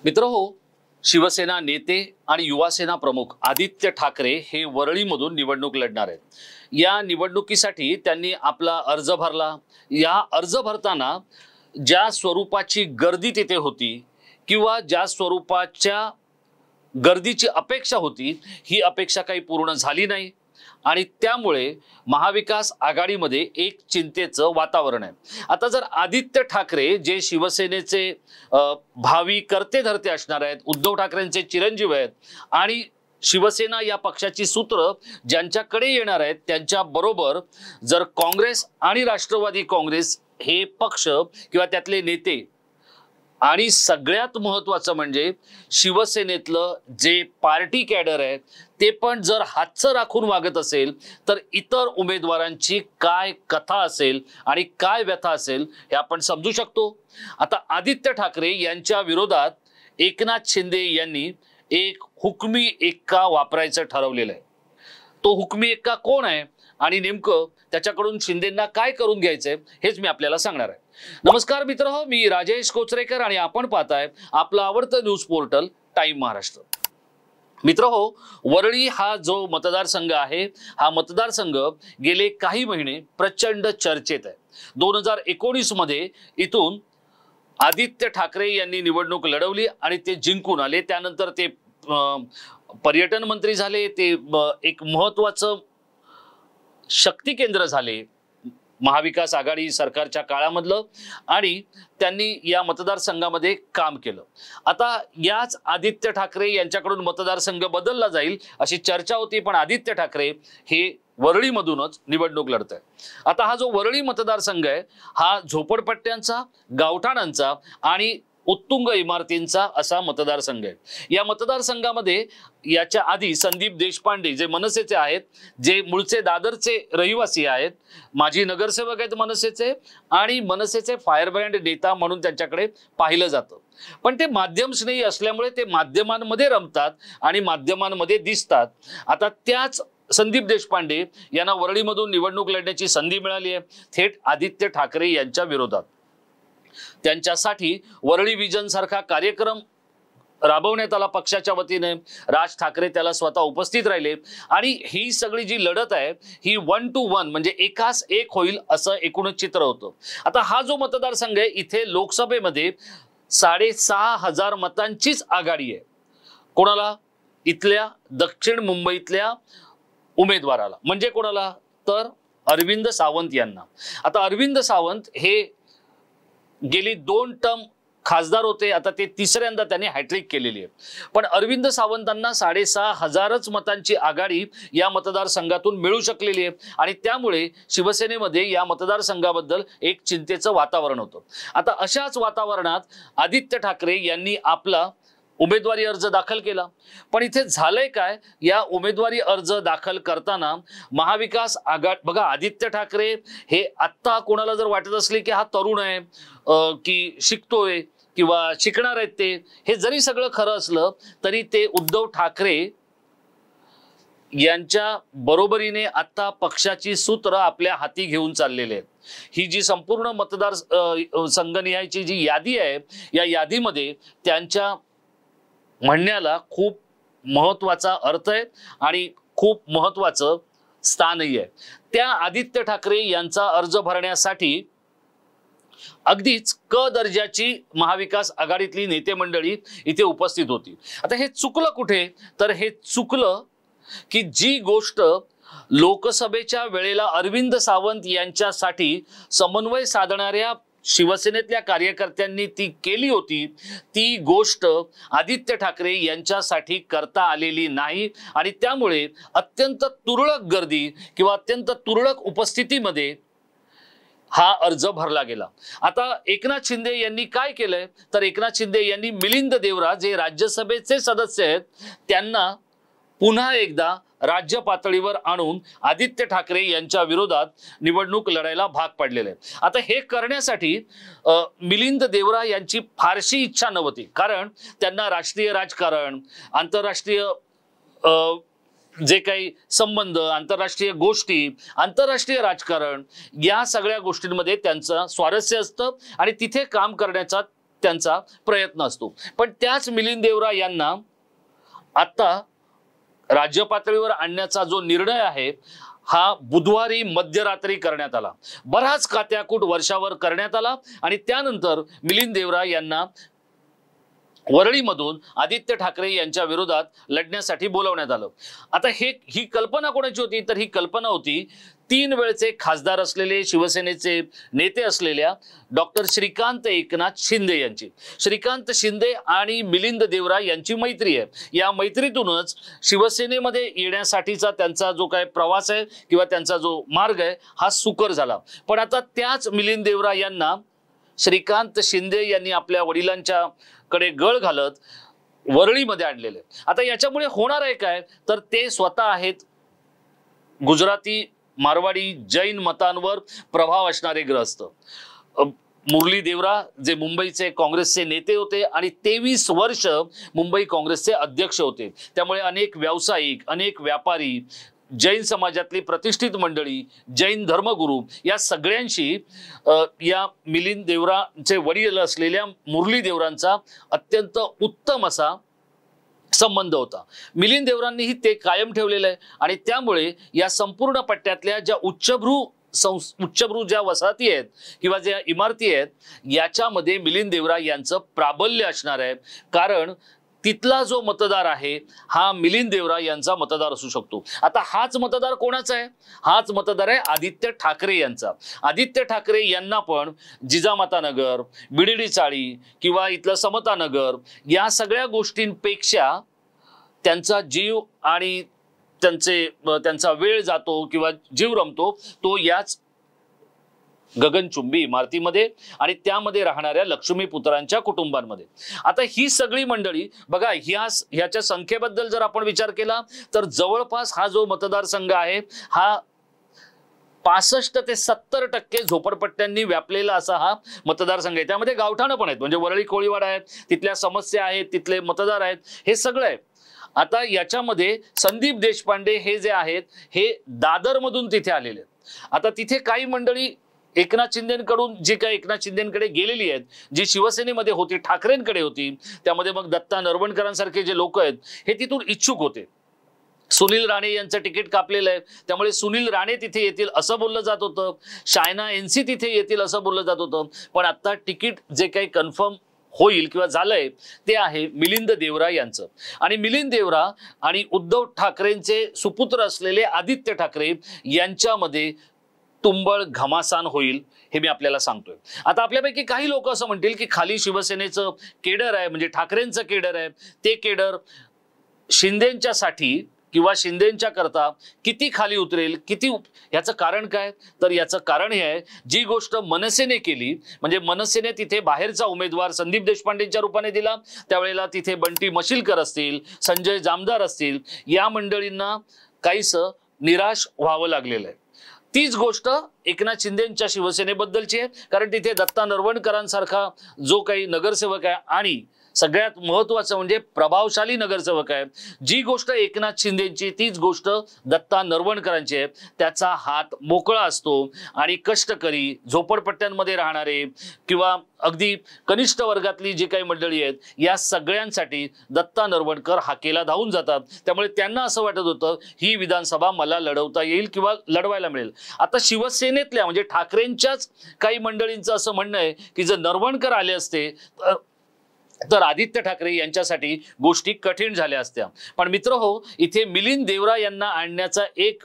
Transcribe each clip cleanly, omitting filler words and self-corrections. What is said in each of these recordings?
मित्रहो, शिवसेना नेते आणि युवासेना प्रमुख आदित्य ठाकरे हे वरळीमधून निवडणूक लढणार आहेत। या निवडणुकीसाठी त्यांनी आपला अर्ज भरला। या अर्ज भरताना ज्या स्वरूपाची गर्दी तिथे होती किंवा ज्या स्वरूपाच्या गर्दीची अपेक्षा होती, ही अपेक्षा काही पूर्ण झाली नाही आणि त्यामुळे महाविकास आघाडीमध्ये एक चिंतेचं वातावरण आहे। आता जर आदित्य ठाकरे जे शिवसेनेचे भावी करते धरते असणार आहेत, उद्धव ठाकरेंचे चिरंजीव आहेत आणि शिवसेना या पक्षाची सूत्र ज्यांच्याकडे येणार आहेत, त्यांच्या बरोबर जर काँग्रेस आणि राष्ट्रवादी काँग्रेस हे पक्ष किंवा त्यातले नेते आणि सगळ्यात महत्त्वाचं म्हणजे शिवसेनेतलं जे पार्टी कॅडर आहे ते पण जर हातचं राखून वागत असेल, तर इतर उमेदवारांची काय कथा असेल आणि काय व्यथा असेल हे आपण समजू शकतो। आता आदित्य ठाकरे यांच्या विरोधात एकनाथ शिंदे यांनी एक हुकमी एक्का वापरायचं ठरवलेलं आहे। तो हुकमी एक्का कोण आहे आणि नेमकं त्याच्याकडून शिंदेंना काय करून घ्यायचंय हेच मी आपल्याला सांगणार आहे। नमस्कार मित्रहो, मी राजेश कोचरेकर आणि आपण पाहताय आपलं आवडतं न्यूज पोर्टल टाइम महाराष्ट्र। मित्रहो, वरळी हा जो मतदारसंघ आहे, हा मतदारसंघ गेले काही महिने प्रचंड चर्चेत आहे। 2019 मध्ये इथून आदित्य ठाकरे यांनी निवडणूक लढवली आणि ते जिंकून आले। त्यानंतर ते पर्यटन मंत्री झाले, ते एक महत्त्वाचं शक्ती केंद्र झाले महाविकास आघाडी सरकारच्या काळामधलं आणि त्यांनी या मतदारसंघामध्ये काम केलं। आता याच आदित्य ठाकरे यांच्याकडून मतदारसंघ बदलला जाईल अशी चर्चा होती, पण आदित्य ठाकरे हे वरळीमधूनच निवडणूक लढत आहे। आता हा जो वरळी मतदारसंघ आहे, हा झोपडपट्ट्यांचा, गावठाणांचा आणि उत्तुंग इमारतींचा असा मतदारसंघ आहे। या मतदारसंघामध्ये याच्या आधी संदीप देशपांडे जे मनसेचे आहेत, जे मूळचे दादरचे रहिवासी आहेत, माजी नगरसेवक आहेत मनसेचे आणि मनसेचे फायर ब्रँड नेता म्हणून त्यांच्याकडे पाहिलं जातं। पण ते माध्यम स्नेही असल्यामुळे ते माध्यमांमध्ये रमतात आणि माध्यमांमध्ये दिसतात। आता त्याच संदीप देशपांडे यांना वरळीमधून निवडणूक लढण्याची संधी मिळाली आहे, थेट आदित्य ठाकरे यांच्या विरोधात। त्यांच्यासाठी वरळी विजन सारखा कार्यक्रम राबवण्यात आला पक्षाच्या वतीने। राज ठाकरे त्याला स्वतः उपस्थित राहिले आणि ही सगळी जी लढत आहे ही 1 to 1 म्हणजे एकास एक होईल असं एकूणच चित्र होतं। आता हा जो मतदारसंघ आहे, इथे लोकसभेमध्ये 6,500 मतांचीच आघाडी आहे। कोणाला? इथल्या दक्षिण मुंबईतल्या उमेदवाराला, म्हणजे कोणाला? तर अरविंद सावंत यांना। आता अरविंद सावंत हे गेली 2 टर्म खासदार होते, आता ते तिसऱ्यांदा त्यांनी हॅट्रिक केलेली आहे। पण अरविंद सावंतांना 6,500च मतांची आघाडी या मतदारसंघातून मिळू शकलेली आहे आणि त्यामुळे शिवसेनेमध्ये या मतदारसंघाबद्दल एक चिंतेचं वातावरण होतं। आता अशाच वातावरणात आदित्य ठाकरे यांनी आपला उमेदवारी अर्ज दाखल केला। पण इथे झालंय काय, या उमेदवारी अर्ज दाखल करताना महाविकास आघाडी बघा, आदित्य ठाकरे हे आत्ता कोणाला जर वाटत असले की हा तरुण आहे की शिकतोय किंवा शिकणार आहेत, ते हे जरी सगळं खरं असलं तरी ते उद्धव ठाकरे यांच्या बरोबरीने आता पक्षाची सूत्र आपल्या हाती घेऊन चाललेले आहेत। ही जी संपूर्ण मतदार संघनिहायची जी यादी आहे, या यादीमध्ये त्यांच्या म्हणण्याला खूप महत्त्वाचा अर्थ आहे आणि खूप महत्त्वाचं स्थानही आहे। त्या आदित्य ठाकरे यांचा अर्ज भरण्यासाठी अगदीच क दर्जाची महाविकास आघाडीतली नेते मंडळी इथे उपस्थित होती। आता हे चुकलं कुठे? तर हे चुकलं की जी गोष्ट लोकसभेच्या वेळेला अरविंद सावंत यांच्यासाठी समन्वय साधणाऱ्या शिवसेनेतल्या कार्यकर्त्यांनी ती केली होती, ती गोष्ट आदित्य ठाकरे यांच्यासाठी करता आलेली नाही आणि त्यामुळे अत्यंत तुरळक गर्दी किंवा अत्यंत तुरळक उपस्थितीमध्ये हा अर्ज भरला गेला। आता एकनाथ शिंदे यांनी काय केलंय, तर एकनाथ शिंदे यांनी मिलिंद देवरा जे राज्यसभेचे सदस्य आहेत त्यांना पुन्हा एकदा राज्य पातळीवर आणून आदित्य ठाकरे यांच्या विरोधात निवडणूक लढायला भाग पडलेले आहे। आता हे करण्यासाठी मिलिंद देवरा यांची फारशी इच्छा नव्हती, कारण त्यांना राष्ट्रीय राजकारण, आंतरराष्ट्रीय जे काही संबंध, आंतरराष्ट्रीय गोष्टी, आंतरराष्ट्रीय राजकारण या सगळ्या गोष्टींमध्ये त्यांचं स्वारस्य असतं आणि तिथे काम करण्याचा त्यांचा प्रयत्न असतो. पण त्याच मिलिंद देवरा यांना आता राज्य पातळीवर आणण्याचा जो निर्णय आहे हा बुधवारी मध्यरात्री करण्यात आला. बराच कात्याकूट वर्षावर करण्यात आला आणि त्यानंतर मिलिंद देवरा यांना वरळीमधून आदित्य ठाकरे यांच्या विरोधात लढण्यासाठी बोलवण्यात आलं. आता ही कल्पना कोणाची होती? तर ही कल्पना होती 3 वेळचे खासदार असलेले शिवसेनेचे नेते असलेल्या डॉक्टर श्रीकांत एकनाथ शिंदे यांची. श्रीकांत शिंदे आणि मिलिंद देवरा यांची मैत्री आहे. या मैत्रीतूनच शिवसेनेमध्ये येण्यासाठीचा त्यांचा जो काय प्रवास आहे किंवा त्यांचा जो मार्ग आहे हा सुकर झाला. पण आता त्याच मिलिंद देवरा यांना श्रीकांत शिंदे यांनी आपल्या वडिलांच्या कडे गळ घालत वरळीमध्ये आणलेले. आता याच्यामुळे होणार आहे काय? तर ते स्वतः आहेत गुजराती, मारवाडी, जैन मतांवर प्रभाव असणारे ग्रस्त. मुरली देवरा जे मुंबईचे काँग्रेसचे नेते होते आणि 23 वर्ष मुंबई काँग्रेसचे अध्यक्ष होते. त्यामुळे अनेक व्यावसायिक, अनेक व्यापारी, जैन समाजातली प्रतिष्ठित मंडळी, जैन धर्मगुरू या सगळ्यांशी या मिलिंद देवरांचे वडील असलेल्या मुरली देवरांचा अत्यंत उत्तम असा संबंध होता. मिलिंद देवरांनीही ते कायम ठेवलेलं आहे आणि त्यामुळे या संपूर्ण पट्ट्यातल्या ज्या उच्चभ्रू ज्या वसाहती आहेत किंवा ज्या इमारती आहेत याच्यामध्ये मिलिंद देवरा यांचं प्राबल्य असणार आहे. कारण तिथला जो मतदार आहे हा मिलिंद देवरा यांचा मतदार असू शकतो. आता हाच मतदार कोणाचा आहे? हाच मतदार आहे आदित्य ठाकरे यांचा. आदित्य ठाकरे यांना पण जिजामातानगर, बिडडी चाळी किंवा इथलं समतानगर या सगळ्या गोष्टींपेक्षा त्यांचा जीव आणि त्यांचा वेळ जातो किंवा जीव रमतो तो याच गगनचुंबी इमारतीमध्ये आणि त्यामध्ये राहणाऱ्या लक्ष्मीपुत्रांच्या कुटुंबांमध्ये. आता ही सगळी मंडळी बघा, ह्याच्या संख्येबद्दल जर आपण विचार केला तर जवळपास हा जो मतदारसंघ आहे हा 65 ते 70% झोपडपट्ट्यांनी व्यापलेला असा हा मतदारसंघ आहे. त्यामध्ये गावठाणं पण आहेत, म्हणजे वरळी कोळीवाडा आहेत, तिथल्या समस्या आहेत, तिथले मतदार आहेत, हे सगळं आहे. आता याच्यामध्ये संदीप देशपांडे हे जे आहेत हे दादरमधून तिथे आलेले आहेत. आता तिथे काही मंडळी एकनाथ शिंदेकडून जी काही एकनाथ शिंदेकडे गेलेली आहेत, जी शिवसेनेमध्ये होती, ठाकरेंकडे होती, त्यामध्ये मग दत्ता नरवणकरांसारखे जे लोक आहेत हे तिथून इच्छुक होते. सुनील राणे यांचं तिकीट कापलेलं आहे, त्यामुळे सुनील राणे तिथे येतील असं बोललं जात होतं, शायना एनसी तिथे येतील असं बोललं जात होतं. पण आता तिकीट जे काही कन्फर्म होईल किंवा झालंय ते आहे मिलिंद देवरा यांचं. आणि मिलिंद देवरा आणि उद्धव ठाकरेंचे सुपुत्र असलेले आदित्य ठाकरे यांच्यामध्ये तुंबळ घमासान होईल हे मी आपल्याला सांगतोय. आता आपल्यापैकी काही लोक असं म्हणतील की खाली शिवसेनेचं केडर आहे, म्हणजे ठाकरेंचं केडर आहे, ते केडर शिंदेंच्यासाठी किंवा शिंदेंच्या करता किती खाली उतरेल, किती याचं कारण काय? तर याचं कारण हे आहे, जी गोष्ट मनसेने केली, म्हणजे मनसेने तिथे बाहेरचा उमेदवार संदीप देशपांडेंच्या रूपाने दिला, त्यावेळेला तिथे बंटी मशिलकर असतील, संजय जामदार असतील, या मंडळींना काहीसं निराश व्हावं लागलेलं आहे. तीच गोष्ट एकनाथ शिंदेंच्या शिवसेनेबद्दलची आहे, कारण तिथे दत्ता नरवणकरांसारखा जो काही नगरसेवक आहे आणि सगळ्यात महत्त्वाचं म्हणजे प्रभावशाली नगरसेवक आहे. जी गोष्ट एकनाथ शिंदेंची तीच गोष्ट दत्ता नरवणकरांची आहे. त्याचा हात मोकळा असतो आणि कष्टकरी, झोपडपट्ट्यांमध्ये राहणारे किंवा अगदी कनिष्ठ वर्गातली जी काही मंडळी आहेत या सगळ्यांसाठी दत्ता नरवणकर हाकेला धावून जातात. त्यामुळे त्यांना असं वाटत होतं ही विधानसभा मला लढवता येईल किंवा लढवायला मिळेल. आता शिवसेनेतल्या म्हणजे ठाकरेंच्याच काही मंडळींचं असं म्हणणं आहे की जर नरवणकर आले असते तर आदित्य ठाकरे यांच्यासाठी गोष्टी कठीण झाल्या असत्या. पण मित्रहो, इथे मिलिंद देवरा यांना आणण्याचा एक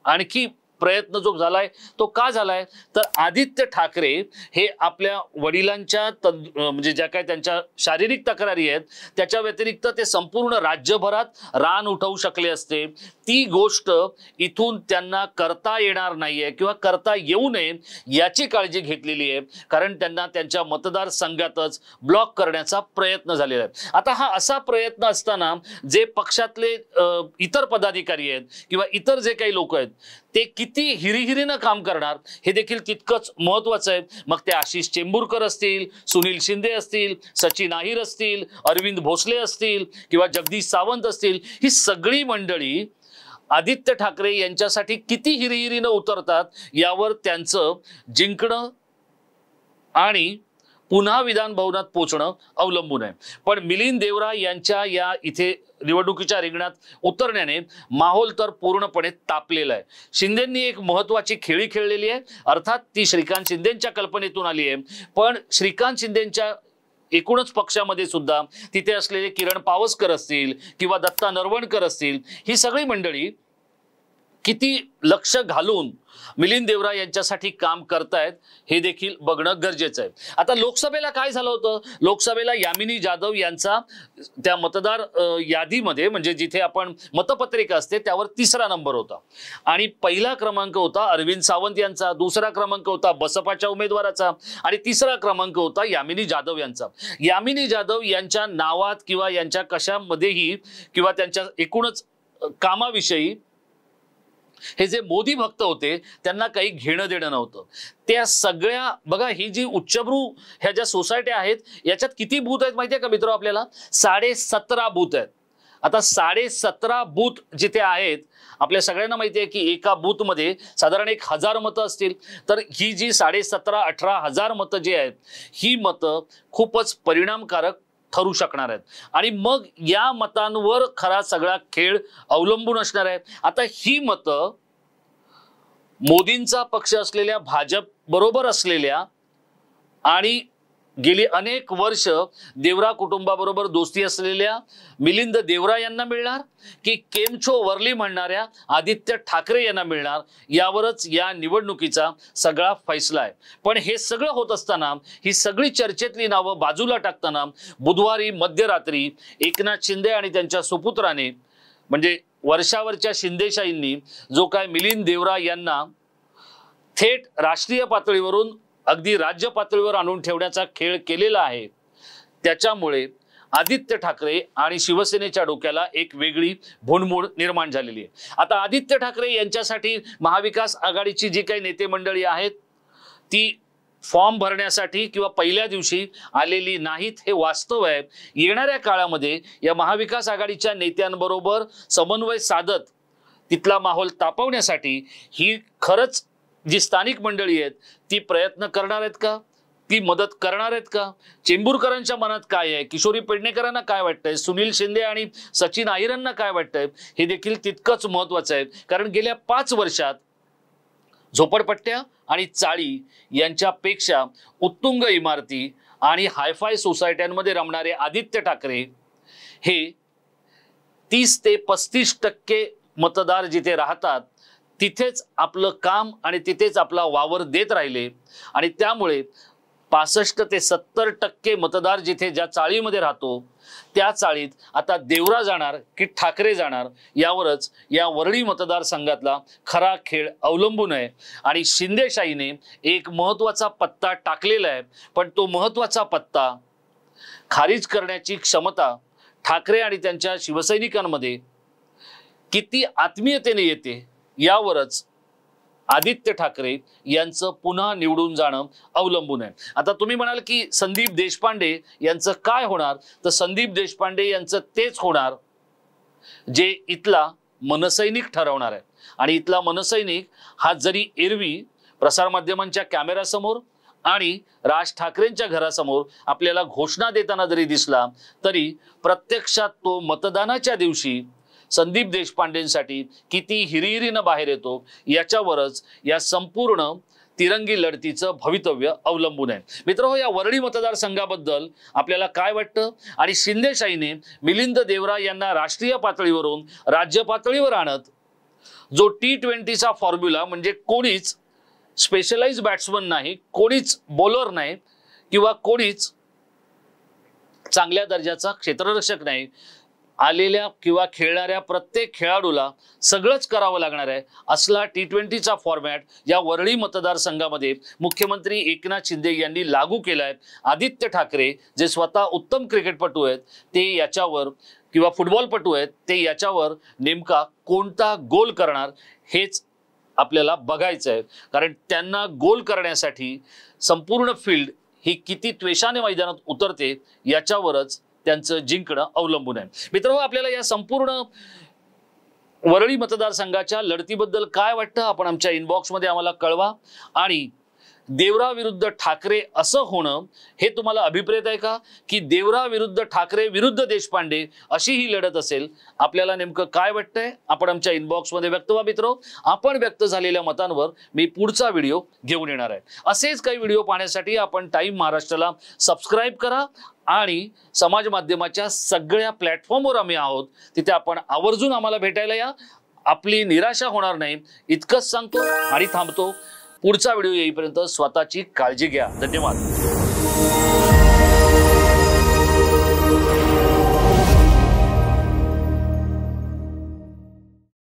आणखी प्रयत्न जो झालाय तो का झालाय तर आदित्य ठाकरे हे आपल्या वडिलांच्या म्हणजे ज्या काही त्यांच्या शारीरिक तक्रारी आहेत त्याच्या व्यतिरिक्त ते संपूर्ण राज्यभरात रान उठवू शकले असते. ती गोष्ट इथून त्यांना करता येणार नाहीये किंवा करता येऊ नये याची काळजी घेतलेली आहे, कारण त्यांना त्यांच्या मतदारसंघातच ब्लॉक करण्याचा प्रयत्न झालेला आहे. आता हा असा प्रयत्न असताना जे पक्षातले इतर पदाधिकारी आहेत किंवा इतर जे काही लोक आहेत ते किती हिरीहिरीनं काम करणार हे देखील तितकंच महत्वाचं आहे. मग ते आशिष चेंबूरकर असतील, सुनील शिंदे असतील, सचिन अहिर असतील, अरविंद भोसले असतील किंवा जगदीश सावंत असतील, ही सगळी मंडळी आदित्य ठाकरे यांच्यासाठी किती हिरीहिरीनं उतरतात यावर त्यांचं जिंकणं आणि पुन्हा विधान भवनात पोहोचणं अवलंबून आहे. पण मिलिंद देवरा यांच्या या इथे निवडणुकीच्या रिंगणात उतरण्याने माहोल तर पूर्णपणे तापलेला आहे. शिंदेंनी एक महत्त्वाची खेळी खेळलेली आहे, अर्थात ती श्रीकांत शिंदेंच्या कल्पनेतून आली आहे. पण श्रीकांत शिंदेंच्या एकूणच पक्षामध्ये सुद्धा तिथे असलेले किरण पावसकर असतील किंवा दत्ता नरवणकर असतील, ही सगळी मंडळी किती लक्ष घालून मिलिंद देवरा यांच्यासाठी काम करतायत हे देखील बघणं गरजेचं आहे. आता लोकसभेला काय झालं होतं? लोकसभेला यामिनी जाधव यांचा त्या मतदार यादीमध्ये, म्हणजे जिथे आपण मतपत्रिका असते त्यावर 3रा नंबर होता आणि पहिला क्रमांक होता अरविंद सावंत यांचा, 2रा क्रमांक होता बसपाच्या उमेदवाराचा आणि 3रा क्रमांक होता यामिनी जाधव यांचा. यामिनी जाधव यांच्या नावात किंवा यांच्या कशामध्येही किंवा त्यांच्या एकूणच कामाविषयी हे जे मोदी भक्त होते त्यांना काही घेणं देणं नव्हतं. त्या सगळ्या बघा, ही जी उच्चभ्रू ह्या ज्या सोसायट्या आहेत याच्यात किती बूथ आहेत माहितीये का मित्र? आपल्याला 17.5 बूथ आहेत. आता 17.5 बूथ जिथे आहेत, आपल्या सगळ्यांना माहिती आहे की एका बूथमध्ये साधारण 1000 मतं असतील. तर ही जी 17,500-18,000 मतं जी आहेत, ही मतं खूपच परिणामकारक ठरू शकणार आहेत आणि मग या मतांवर खरा सगळा खेळ अवलंबून असणार आहे. आता ही मतं मोदींचा पक्ष असलेल्या भाजप बरोबर असलेल्या आणि गेली अनेक वर्ष देवरा कुटुंबाबरोबर दोस्ती असलेल्या मिलिंद देवरा यांना मिळणार की केमछो वर्ली म्हणणाऱ्या आदित्य ठाकरे यांना मिळणार, यावरच या निवडणुकीचा सगळा फैसला आहे. पण हे सगळं होत असताना, ही सगळी चर्चेतली नावं बाजूला टाकताना बुधवारी मध्यरात्री एकनाथ शिंदे आणि त्यांच्या सुपुत्राने म्हणजे वर्षावरच्या शिंदेशाहींनी जो काय मिलिंद देवरा यांना थेट राष्ट्रीय पातळीवरून अगदी राज्य पातळीवर आणून ठेवण्याचा खेळ केलेला आहे, त्याच्यामुळे आदित्य ठाकरे आणि शिवसेनेच्या डोक्याला एक वेगळी भुणभुण निर्माण झालेली आहे. आता आदित्य ठाकरे यांच्यासाठी महाविकास आघाडीची जी काही नेते मंडळी आहेत ती फॉर्म भरण्यासाठी किंवा पहिल्या दिवशी आलेली नाहीत, हे वास्तव आहे. येणाऱ्या काळामध्ये या महाविकास आघाडीच्या नेत्यांबरोबर समन्वय साधत तिथला माहोल तापवण्यासाठी ही खरंच जी स्थानिक मंडळी आहेत ती प्रयत्न करणार आहेत का? ती मदत करणार आहेत का? चेंबूरकरांच्या मनात काय आहे? किशोरी पेडणेकरांना काय वाटतंय? सुनील शिंदे आणि सचिन अहिरांना काय वाटतंय? हे देखील तितकंच महत्त्वाचं आहे. कारण गेल्या 5 वर्षात झोपडपट्ट्या आणि चाळी यांच्यापेक्षा उत्तुंग इमारती आणि हायफाय सोसायट्यांमध्ये रमणारे आदित्य ठाकरे हे 30 ते 35% मतदार जिथे राहतात तिथेच आपलं काम आणि तिथेच आपला वावर देत राहिले आणि त्यामुळे 65 ते 70% मतदार जिथे ज्या चाळीमध्ये राहतो त्या चाळीत आता देवरा जाणार की ठाकरे जाणार, यावरच या वरळी मतदारसंघातला खरा खेळ अवलंबून आहे. आणि शिंदेशाहीने एक महत्त्वाचा पत्ता टाकलेला आहे, पण तो महत्त्वाचा पत्ता खारिज करण्याची क्षमता ठाकरे आणि त्यांच्या शिवसैनिकांमध्ये किती आत्मीयतेने येते यावरच आदित्य ठाकरे यांचं पुन्हा निवडून जाणं अवलंबून आहे. आता तुम्ही म्हणाल की संदीप देशपांडे यांचं काय होणार? तर संदीप देशपांडे यांचं तेच होणार जे इथला मनसैनिक ठरवणार आहे. आणि इथला मनसैनिक हा जरी एरवी प्रसारमाध्यमांच्या कॅमेऱ्यासमोर आणि राज ठाकरेंच्या घरासमोर आपल्याला घोषणा देताना जरी दिसला, तरी प्रत्यक्षात तो मतदानाच्या दिवशी संदीप देशपांडेंसाठी किती हिरिहिरीनं बाहेर येतो याच्यावरच या संपूर्ण तिरंगी लढतीचं भवितव्य अवलंबून आहे. मित्रहो, या वरळी मतदारसंघाबद्दल आपल्याला काय वाटतं? आणि शिंदेशाहीने मिलिंद देवरा यांना राष्ट्रीय पातळीवरून राज्य पातळीवर आणत जो T20चा फॉर्म्युला, म्हणजे कोणीच स्पेशलाइज बॅट्समन नाही, कोणीच बॉलर नाही किंवा कोणीच चांगल्या दर्जाचा क्षेत्ररक्षक नाही, आलेल्या किंवा खेळणाऱ्या प्रत्येक खेळाडूला सगळंच करावं लागणार आहे, असला T20चा फॉर्मॅट या वरळी मतदारसंघामध्ये मुख्यमंत्री एकनाथ शिंदे यांनी लागू केलाय. आदित्य ठाकरे जे स्वतः उत्तम क्रिकेटपटू आहेत ते याच्यावर किंवा फुटबॉलपटू आहेत ते याच्यावर नेमका कोणता गोल करणार हेच आपल्याला बघायचं आहे. कारण त्यांना गोल करण्यासाठी संपूर्ण फील्ड ही किती त्वेषाने मैदानात उतरते याच्यावरच त्यांचं जिंकणं अवलंबून आहे. मित्रांनो, आपल्याला या संपूर्ण वरळी मतदारसंघाच्या लढतीबद्दल काय वाटतं आपण आमच्या इनबॉक्समध्ये आम्हाला कळवा. आणि देवरा विरुद्ध ठाकरे असं होणं हे तुम्हाला अभिप्रेत आहे का, की देवरा विरुद्ध ठाकरे विरुद्ध देशपांडे अशी ही लढत असेल? आपल्याला नेमकं काय वाटतंय आपण आमच्या इनबॉक्समध्ये व्यक्त व्हा मित्रो. आपण व्यक्त झालेल्या मतांवर मी पुढचा व्हिडिओ घेऊन येणार आहे. असेच काही व्हिडिओ पाहण्यासाठी आपण टाइम महाराष्ट्राला सबस्क्राईब करा आणि समाज माध्यमाच्या सगळ्या प्लॅटफॉर्मवर आम्ही आहोत, तिथे आपण आवर्जून आम्हाला भेटायला या. आपली निराशा होणार नाही इतकंच सांगतो आणि थांबतो. पुढचा व्हिडिओ येईपर्यंत स्वतःची काळजी घ्या. धन्यवाद.